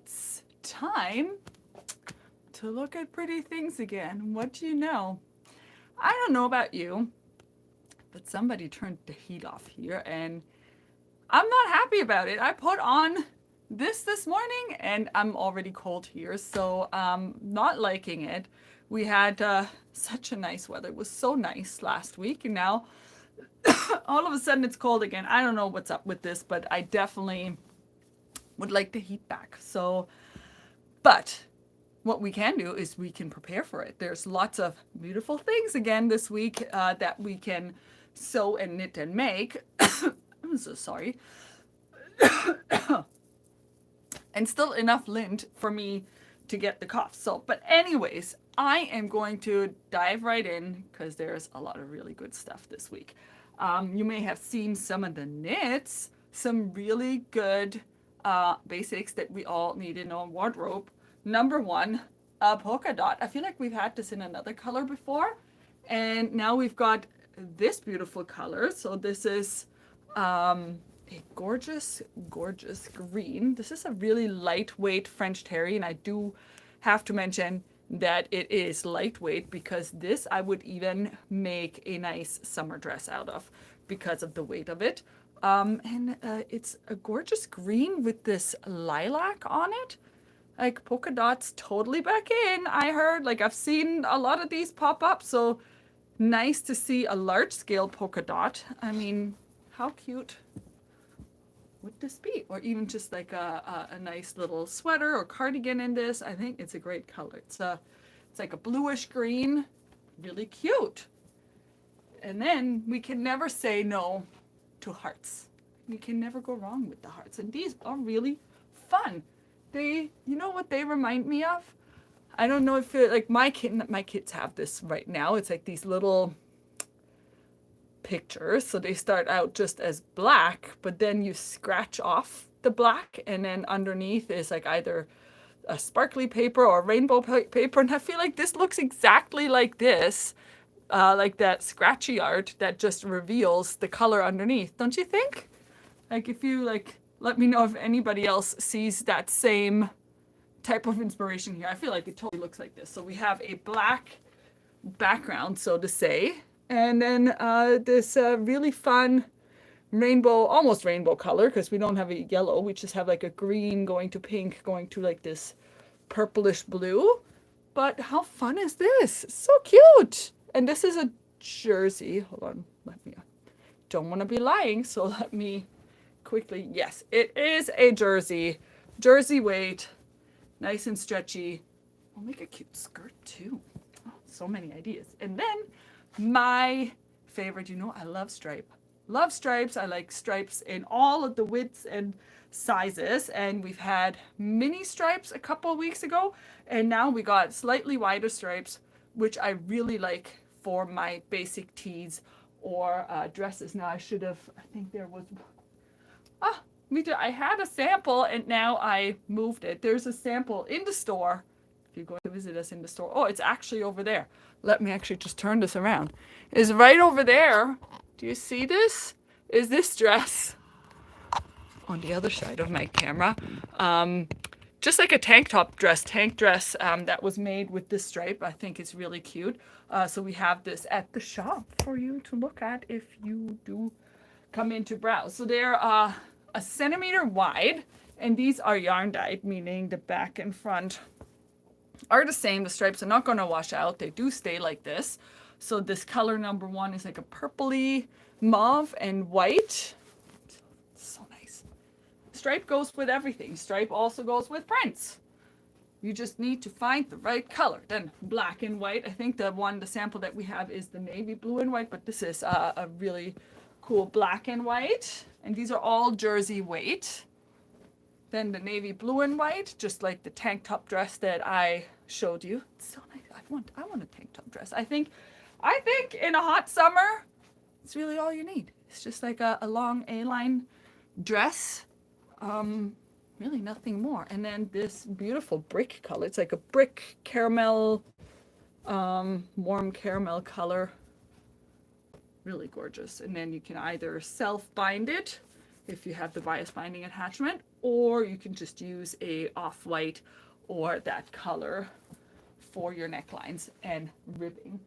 It's time to look at pretty things again. What do you know? I don't know about you, but somebody turned the heat off here and I'm not happy about it. I put on this morning and I'm already cold here, so not liking it. We had such a nice weather. It was so nice last week, and now all of a sudden it's cold again. I don't know what's up with this, but I definitely would like the heat back. So, but what we can do is we can prepare for it. There's lots of beautiful things again this week that we can sew and knit and make. I'm so sorry. And still enough lint for me to get the cough. So, but anyways, I am going to dive right in because there's a lot of really good stuff this week. You may have seen some of the knits, some really good basics that we all need in our wardrobe. Number one, a polka dot. I feel like we've had this in another color before, and now we've got this beautiful color. So this is a gorgeous, gorgeous green. This is a really lightweight French terry, and I do have to mention that it is lightweight because this I would even make a nice summer dress out of because of the weight of it. And it's a gorgeous green with this lilac on it. Like polka dots totally back in. I heard, like I've seen a lot of these pop up, so nice to see a large scale polka dot. I mean, how cute would this be? Or even just like a nice little sweater or cardigan in this. I think it's a great color. It's like a bluish green, really cute. And then we can never say no to hearts. We can never go wrong with the hearts. And these are really fun. They, you know what they remind me of? I don't know if it, like my kids have this right now. It's like these little pictures. So they start out just as black, but then you scratch off the black, and then underneath is like either a sparkly paper or rainbow paper. And I feel like this looks exactly like this, like that scratchy art that just reveals the color underneath. Don't you think? Like if you let me know if anybody else sees that same type of inspiration here. I feel like it totally looks like this. So we have a black background, so to say, and then this really fun rainbow, almost rainbow color, because we don't have a yellow. We just have like a green going to pink, going to like this purplish blue. But how fun is this? So cute. And this is a jersey. Hold on, don't want to be lying, so let me quickly. Yes, it is a jersey. Jersey weight, nice and stretchy. I'll make a cute skirt too. Oh, so many ideas. And then my favorite, I love stripe. Love stripes. I like stripes in all of the widths and sizes. And we've had mini stripes a couple of weeks ago. And now we got slightly wider stripes, which I really like for my basic tees or dresses. Now I think there was, I had a sample and now I moved it. There's a sample in the store. If you go to visit us in the store, oh, it's actually over there. Let me actually just turn this around. It's right over there. Do you see this? Is this dress on the other side of my camera? Just like a tank dress that was made with this stripe. I think it's really cute. So we have this at the shop for you to look at if you do come in to browse. So they're a centimeter wide, and these are yarn dyed, meaning the back and front are the same. The stripes are not going to wash out. They do stay like this. So this color number one is like a purpley mauve and white. So nice. Stripe goes with everything. Stripe also goes with prints. You just need to find the right color. Then black and white. I think the sample that we have is the navy blue and white, but this is a really cool black and white. And these are all jersey weight. Then the navy blue and white, just like the tank top dress that I showed you. It's so nice. I want a tank top dress. I think in a hot summer, it's really all you need. It's just like a long A-line dress. Really nothing more. And then this beautiful brick color. It's like a brick caramel, warm caramel color. Really gorgeous. And then you can either self-bind it if you have the bias binding attachment, or you can just use a off-white or that color for your necklines and ribbing.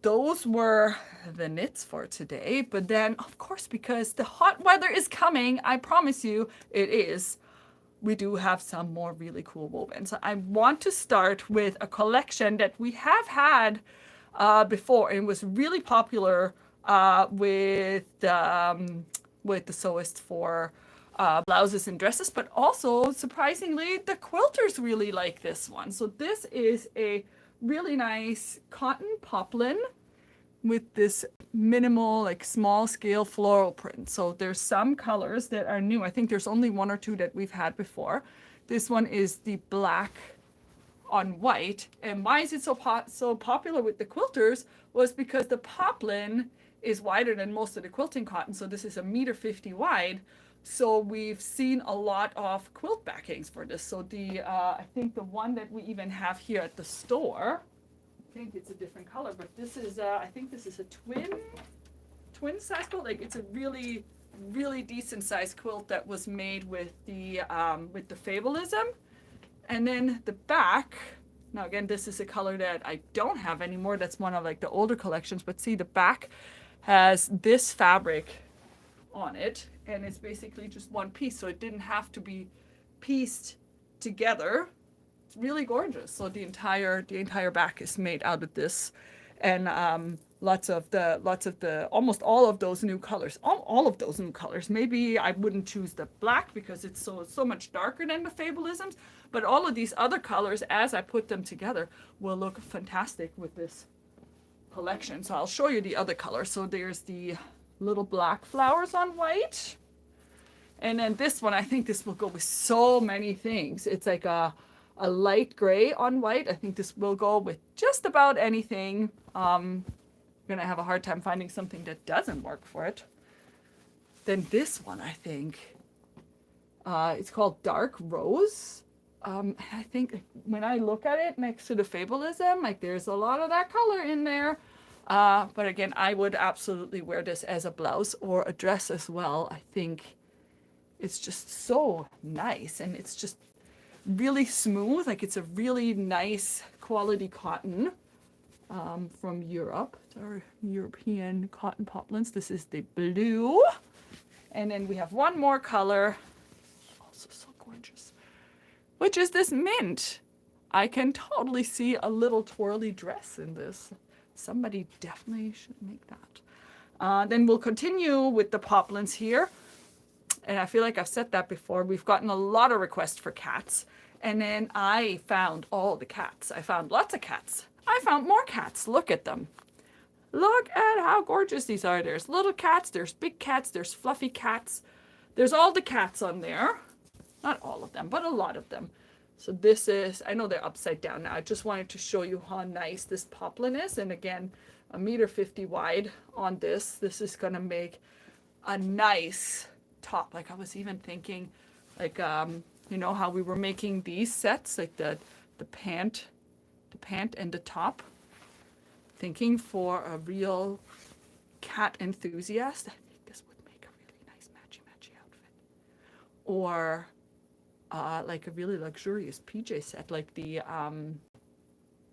Those were the knits for today. But then, of course, because the hot weather is coming, I promise you it is, we do have some more really cool wovens. I want to start with a collection that we have had before, and was really popular with the sewists for blouses and dresses, but also surprisingly the quilters really like this one. So this is a really nice cotton poplin with this minimal, like small scale floral print. So there's some colors that are new. I think there's only one or two that we've had before. This one is the black on white. And why is it so popular with the quilters was because the poplin is wider than most of the quilting cotton. So this is 1.50 meters wide. So we've seen a lot of quilt backings for this. So the I think the one that we even have here at the store, I think it's a different color, but this is I think this is a twin size quilt. Like it's a really decent sized quilt that was made with the Fabulism. And then the back, now again, this is a color that I don't have anymore. That's one of like the older collections, but see the back has this fabric on it, and it's basically just one piece. So it didn't have to be pieced together. It's really gorgeous. So the entire back is made out of this, and almost all of those new colors, all of those new colors. Maybe I wouldn't choose the black because it's so much darker than the Fabulisms, but all of these other colors, as I put them together, will look fantastic with this collection. So I'll show you the other colors. So there's the little black flowers on white, and then this one, I think this will go with so many things. It's like a light gray on white. I think this will go with just about anything. I'm gonna have a hard time finding something that doesn't work for it. Then this one, I think, it's called Dark Rose. I think when I look at it next to the Fabulism, like there's a lot of that color in there. But again, I would absolutely wear this as a blouse or a dress as well. I think it's just so nice, and it's just really smooth. Like it's a really nice quality cotton from Europe. It's our European cotton poplins. This is the blue. And then we have one more color, also so gorgeous, which is this mint. I can totally see a little twirly dress in this. Somebody definitely should make that. Then we'll continue with the poplins here. And I feel like I've said that before. We've gotten a lot of requests for cats. And then I found all the cats. I found lots of cats. I found more cats. Look at them. Look at how gorgeous these are. There's little cats, there's big cats, there's fluffy cats. There's all the cats on there. Not all of them, but a lot of them. So this is, I know they're upside down now. I just wanted to show you how nice this poplin is. And again, 1.50 meters wide on this. This is gonna make a nice top. Like I was even thinking, like, you know how we were making these sets, like the pant and the top. Thinking for a real cat enthusiast, I think this would make a really nice matchy outfit. Or like a really luxurious PJ set, like the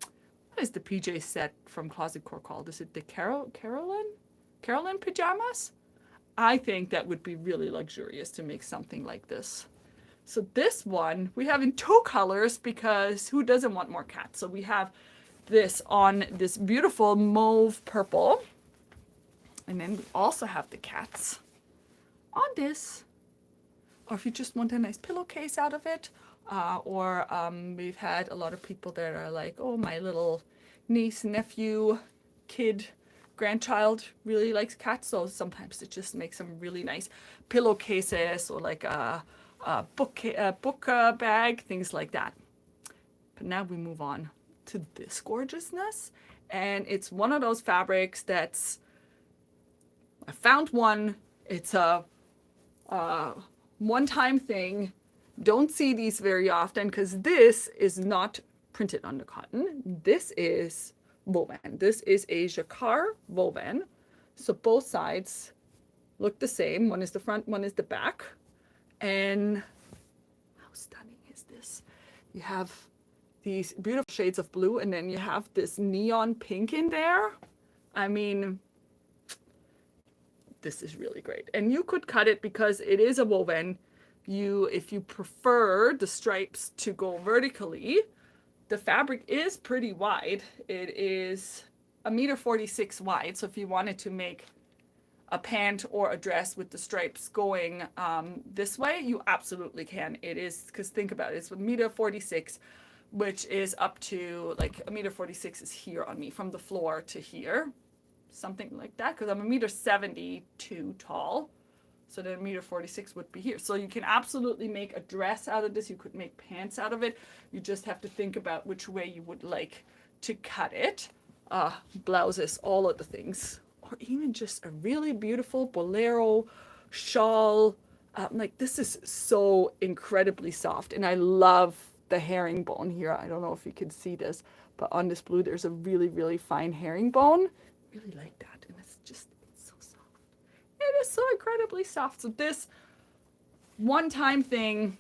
what is the PJ set from Closet Core called? Is it the Carolyn pajamas? I think that would be really luxurious to make something like this. So this one we have in 2 colors because who doesn't want more cats? So we have this on this beautiful mauve purple, and then we also have the cats on this. Or if you just want a nice pillowcase out of it, or we've had a lot of people that are like, oh, my little niece, nephew, kid, grandchild really likes cats, so sometimes it just makes some really nice pillowcases or like a book bag, things like that. But now we move on to this gorgeousness, and it's one of those fabrics that's, I found one, it's a one-time thing. Don't see these very often because this is not printed on the cotton. This is woven. This is a jacquard woven. So both sides look the same. One is the front, one is the back. And this? You have these beautiful shades of blue, and then you have this neon pink in there. I mean, this is really great. And you could cut it because it is a woven. If you prefer the stripes to go vertically, the fabric is pretty wide. It is 1.46 meters wide. So if you wanted to make a pant or a dress with the stripes going this way, you absolutely can. It is, because think about it, it's 1.46 meters, which is up to like 1.46 meters is here on me from the floor to here, something like that, because I'm 1.72 meters tall. So then 1.46 meters would be here. So you can absolutely make a dress out of this. You could make pants out of it. You just have to think about which way you would like to cut it. Blouses, all of the things. Or even just a really beautiful bolero shawl. Like, this is so incredibly soft. And I love the herringbone here. I don't know if you can see this, but on this blue, there's a really, really fine herringbone. Really like that. And it's so soft. It is so incredibly soft. So this one-time thing,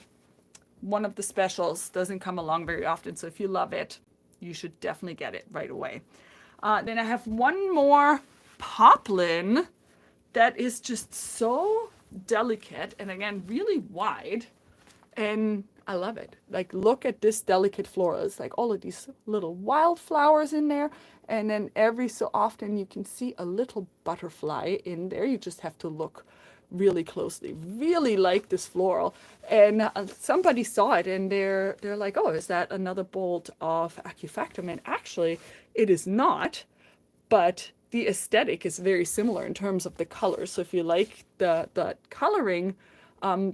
one of the specials, doesn't come along very often. So if you love it, you should definitely get it right away. Then I have one more poplin that is just so delicate and again really wide, and I love it. Like, look at this delicate floral. It's like all of these little wildflowers in there, and then every so often you can see a little butterfly in there. You just have to look really closely. Really like this floral, and somebody saw it and they're like, oh, is that another bolt of Acufactum? And actually it is not, but the aesthetic is very similar in terms of the color. So if you like the coloring,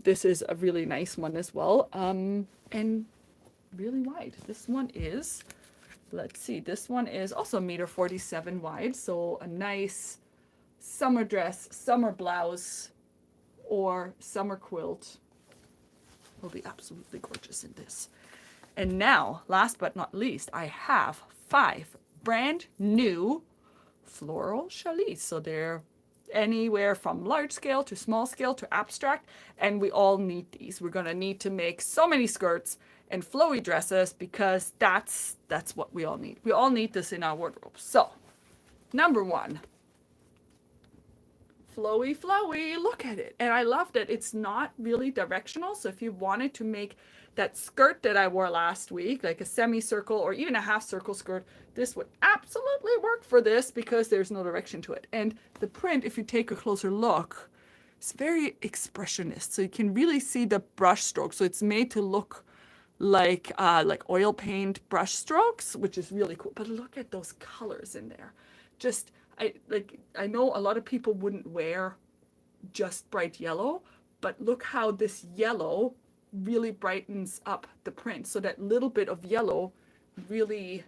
this is a really nice one as well, and really wide. This one is, let's see, this one is also 1.47 meters wide. So a nice summer dress, summer blouse, or summer quilt will be absolutely gorgeous in this. And now, last but not least, I have 5 brand new Floral Challis. So they're anywhere from large scale to small scale to abstract, and we all need these. We're going to need to make so many skirts and flowy dresses because that's what we all need. We all need this in our wardrobe. So, number 1, flowy, flowy, look at it. And I love that it's not really directional. So if you wanted to make that skirt that I wore last week, like a semicircle or even a half circle skirt, this would absolutely work for this because there's no direction to it. And the print, if you take a closer look, it's very expressionist. So you can really see the brush strokes. So it's made to look like oil paint brush strokes, which is really cool. But look at those colors in there. Just, I know a lot of people wouldn't wear just bright yellow, but look how this yellow really brightens up the print. So that little bit of yellow really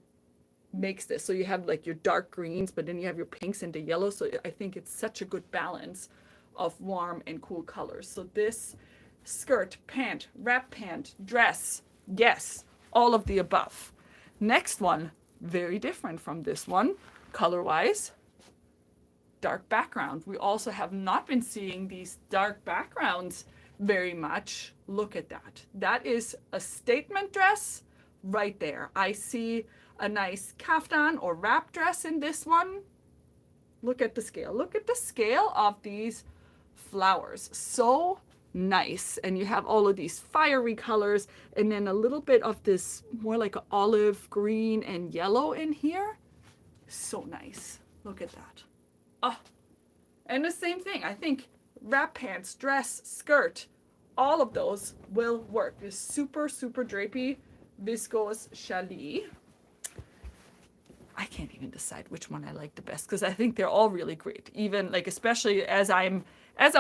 makes this. So you have like your dark greens, but then you have your pinks and the yellow. So I think it's such a good balance of warm and cool colors. So this skirt, pant, wrap pant, dress, yes, all of the above. Next one, very different from this one, color-wise. Dark background. We also have not been seeing these dark backgrounds very much. Look at that. That is a statement dress right there. I see a nice kaftan or wrap dress in this one. Look at the scale. Look at the scale of these flowers. So nice. And you have all of these fiery colors and then a little bit of this more like olive green and yellow in here. So nice. Look at that. Oh, and the same thing. I think wrap pants, dress, skirt, all of those will work. This super, super drapey Viscose Challis. I can't even decide which one I like the best because I think they're all really great. Even like, especially as I'm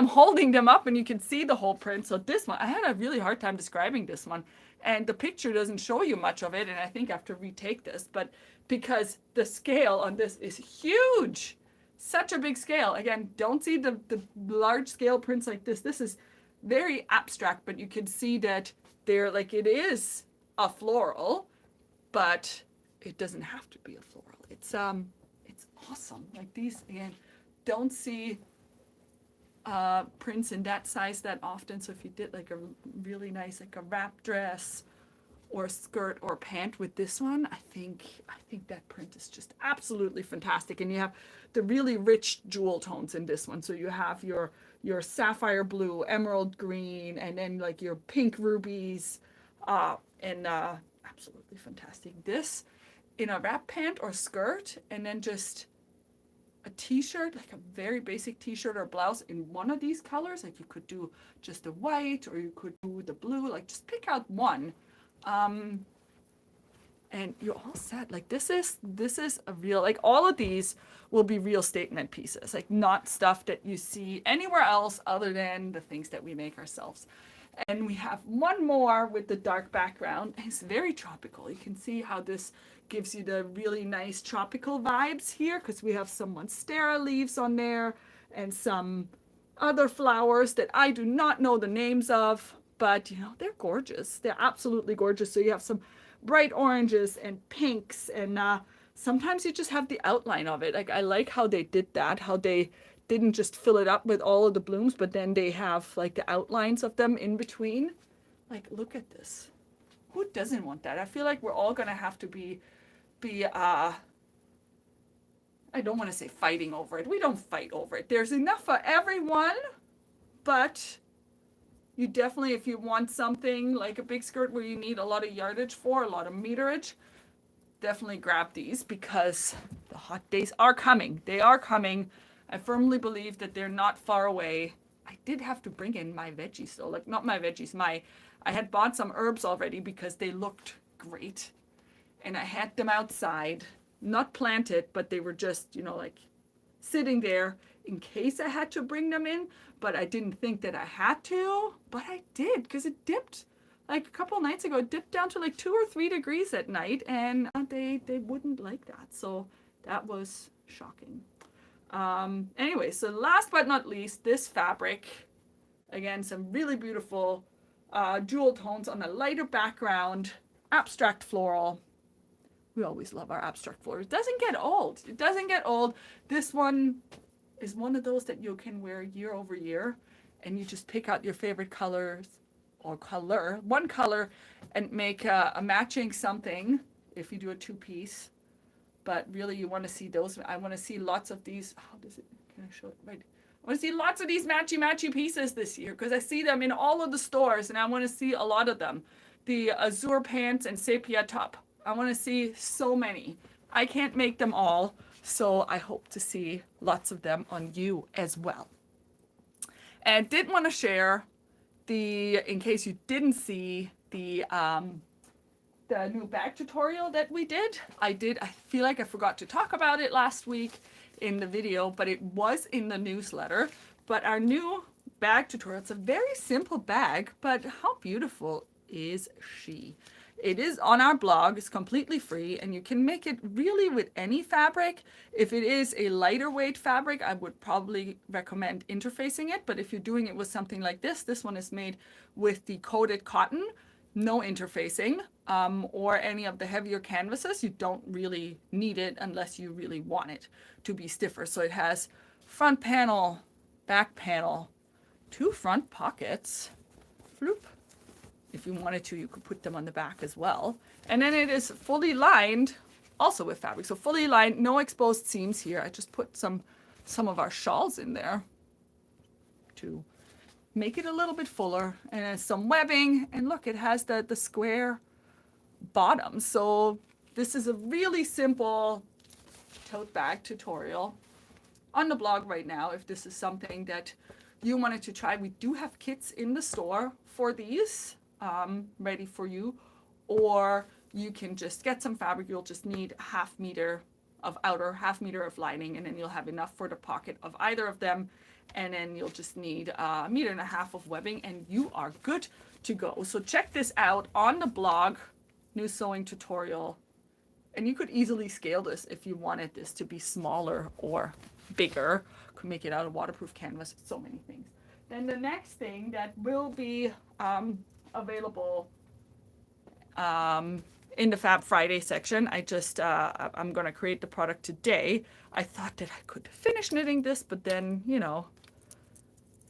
holding them up and you can see the whole print. So this one, I had a really hard time describing this one, and the picture doesn't show you much of it. And I think I have to retake this, but because the scale on this is huge. Such a big scale. Again, don't see the large scale prints like this. This is very abstract, but you can see that they're like, it is a floral, but it doesn't have to be a floral. It's awesome. Like these, again, don't see prints in that size that often. So if you did like a really nice, like a wrap dress or skirt or pant with this one, I think that print is just absolutely fantastic. And you have the really rich jewel tones in this one. So you have your sapphire blue, emerald green, and then like your pink rubies, and absolutely fantastic. This in a wrap pant or skirt, and then just a t-shirt, like a very basic t-shirt or blouse in one of these colors. Like you could do just the white, or you could do the blue, like just pick out one. And you're all set. Like this is a real, like all of these will be real statement pieces, like not stuff that you see anywhere else other than the things that we make ourselves. And we have one more with the dark background. It's very tropical. You can see how this gives you the really nice tropical vibes here, because we have some monstera leaves on there and some other flowers that I do not know the names of, but you know, they're gorgeous. They're absolutely gorgeous. So you have some bright oranges and pinks, and sometimes you just have the outline of it. Like I like how they did that, how they didn't just fill it up with all of the blooms, but then they have like the outlines of them in between. Like, look at this. Who doesn't want that? I feel like we're all gonna have to be I don't want to say fighting over it. We don't fight over it. There's enough for everyone, but you definitely, if you want something like a big skirt where you need a lot of yardage for, a lot of meterage, definitely grab these, because the hot days are coming. They are coming. I firmly believe that they're not far away. I did have to bring in my veggies though, like not my veggies, I had bought some herbs already because they looked great. And I had them outside, not planted, but they were just, you know, like sitting there in case I had to bring them in. But I didn't think that I had to, but I did, because it dipped like a couple nights ago. It dipped down to like 2 or 3 degrees at night, and they wouldn't like that. So that was shocking. Anyway, so last but not least, this fabric, again, some really beautiful jewel tones on a lighter background, abstract floral. We always love our abstract floral. It doesn't get old. It doesn't get old. This one is one of those that you can wear year over year, and you just pick out your favorite colors or one color, and make a matching something if you do a 2-piece. But really, you want to see those. I want to see lots of these. How does it? Can I show it? Right. I want to see lots of these matchy pieces this year, because I see them in all of the stores, and I want to see a lot of them. The azure pants and sepia top. I want to see so many. I can't make them all, so I hope to see lots of them on you as well. And did want to share in case you didn't see the new bag tutorial that we did. I feel like I forgot to talk about it last week in the video, but it was in the newsletter. But our new bag tutorial, it's a very simple bag, but how beautiful is she? It is on our blog. It's completely free, and you can make it really with any fabric. If it is a lighter weight fabric, I would probably recommend interfacing it. But if you're doing it with something like this one is made with the coated cotton, no interfacing, or any of the heavier canvases. You don't really need it unless you really want it to be stiffer. So it has front panel, back panel, 2 front pockets. Floop. If you wanted to, you could put them on the back as well. And then it is fully lined, also with fabric. So fully lined, no exposed seams here. I just put some of our shawls in there to make it a little bit fuller. And then some webbing. And look, it has the square bottom. So this is a really simple tote bag tutorial on the blog right now. If this is something that you wanted to try, we do have kits in the store for these. Ready for you, or you can just get some fabric. You'll just need 1/2 meter of outer, 1/2 meter of lining, and then you'll have enough for the pocket of either of them, and then you'll just need 1.5 meters of webbing, and you are good to go. So check this out on the blog, new sewing tutorial, and you could easily scale this if you wanted this to be smaller or bigger. Could make it out of waterproof canvas, so many things. Then the next thing that will be available in the Fab Friday section. I'm going to create the product today. I thought that I could finish knitting this, but then, you know,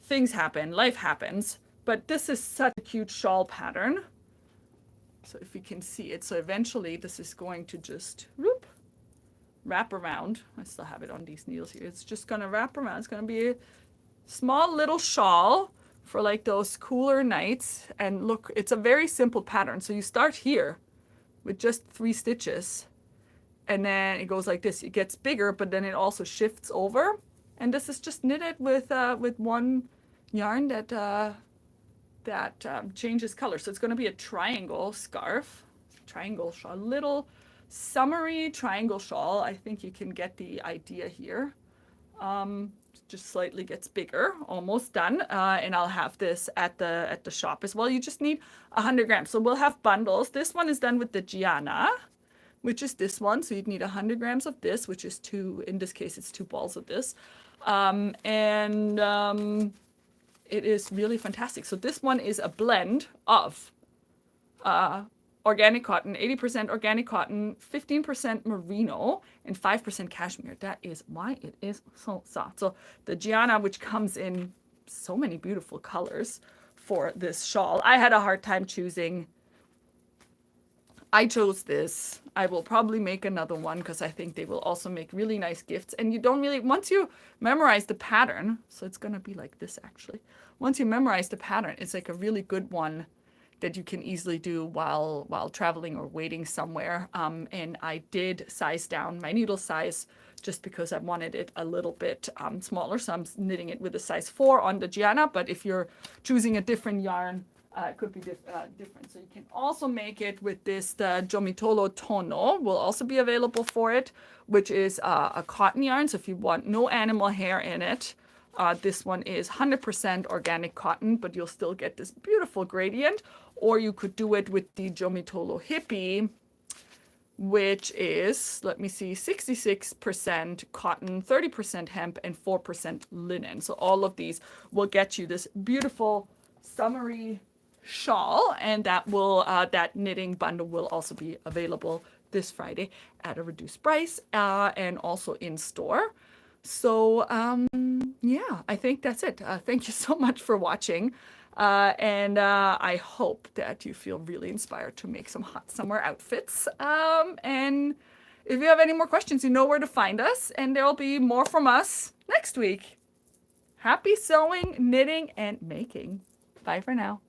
things happen, life happens. But this is such a cute shawl pattern. So if you can see it, so eventually this is going to just whoop, wrap around. I still have it on these needles here. It's just going to wrap around. It's going to be a small little shawl for like those cooler nights. And look, it's a very simple pattern. So you start here with just 3 stitches, and then it goes like this. It gets bigger, but then it also shifts over. And this is just knitted with one yarn that changes color. So it's going to be a triangle scarf, triangle shawl, little summery triangle shawl. I think you can get the idea here. Just slightly gets bigger, almost done. And I'll have this at the shop as well. You just need 100 grams. So we'll have bundles. This one is done with the Gianna, which is this one. So you'd need 100 grams of this, which is in this case, it's 2 balls of this. It is really fantastic. So this one is a blend of organic cotton, 80% organic cotton, 15% merino, and 5% cashmere. That is why it is so soft. So the Gianna, which comes in so many beautiful colors for this shawl. I had a hard time choosing. I chose this. I will probably make another one because I think they will also make really nice gifts. And you don't really, once you memorize the pattern, so it's going to be like this actually. Once you memorize the pattern, it's like a really good one that you can easily do while traveling or waiting somewhere. And I did size down my needle size just because I wanted it a little bit smaller. So I'm knitting it with a size 4 on the Gianna. But if you're choosing a different yarn, it could be different. So you can also make it with this, the Giomitolo Tono will also be available for it, which is a cotton yarn. So if you want no animal hair in it, this one is 100% organic cotton, but you'll still get this beautiful gradient. Or you could do it with the Giomitolo Hippie, which is, let me see, 66% cotton, 30% hemp, and 4% linen. So all of these will get you this beautiful summery shawl, and that knitting bundle will also be available this Friday at a reduced price and also in store. So yeah, I think that's it. Thank you so much for watching, and I hope that you feel really inspired to make some hot summer outfits. And if you have any more questions, you know where to find us, and there'll be more from us next week. Happy sewing, knitting, and making. Bye for now.